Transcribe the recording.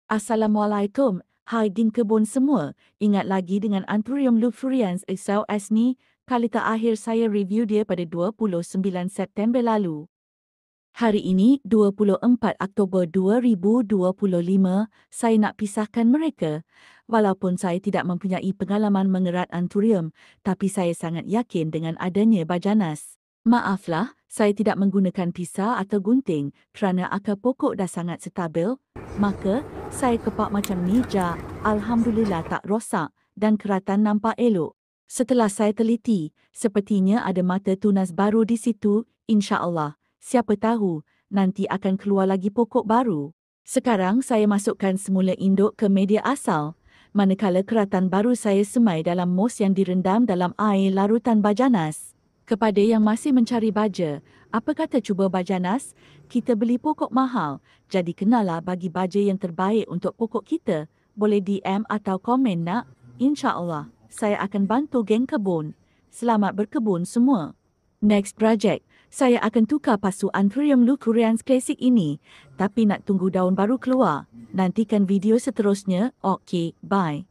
Assalamualaikum, hai geng kebun semua. Ingat lagi dengan Anthurium luxurians SOS ni? Kali terakhir saya review dia pada 29 September lalu. Hari ini, 24 Oktober 2025, saya nak pisahkan mereka. Walaupun saya tidak mempunyai pengalaman mengerat Anthurium, tapi saya sangat yakin dengan adanya Bajanas. Maaflah, saya tidak menggunakan pisau atau gunting kerana akar pokok dah sangat stabil. Maka, saya kepak macam ni je. Alhamdulillah tak rosak dan keratan nampak elok. Setelah saya teliti, sepertinya ada mata tunas baru di situ, insya-Allah. Siapa tahu, nanti akan keluar lagi pokok baru. Sekarang saya masukkan semula induk ke media asal, manakala keratan baru saya semai dalam mos yang direndam dalam air larutan Bajanas. Kepada yang masih mencari baja, apa kata cuba Bajanas? Kita beli pokok mahal, jadi kenalah bagi baja yang terbaik untuk pokok kita. Boleh DM atau komen nak? InsyaAllah, saya akan bantu geng kebun. Selamat berkebun semua. Next project, saya akan tukar pasu Anthurium luxurians klasik ini, tapi nak tunggu daun baru keluar. Nantikan video seterusnya. Okey, bye.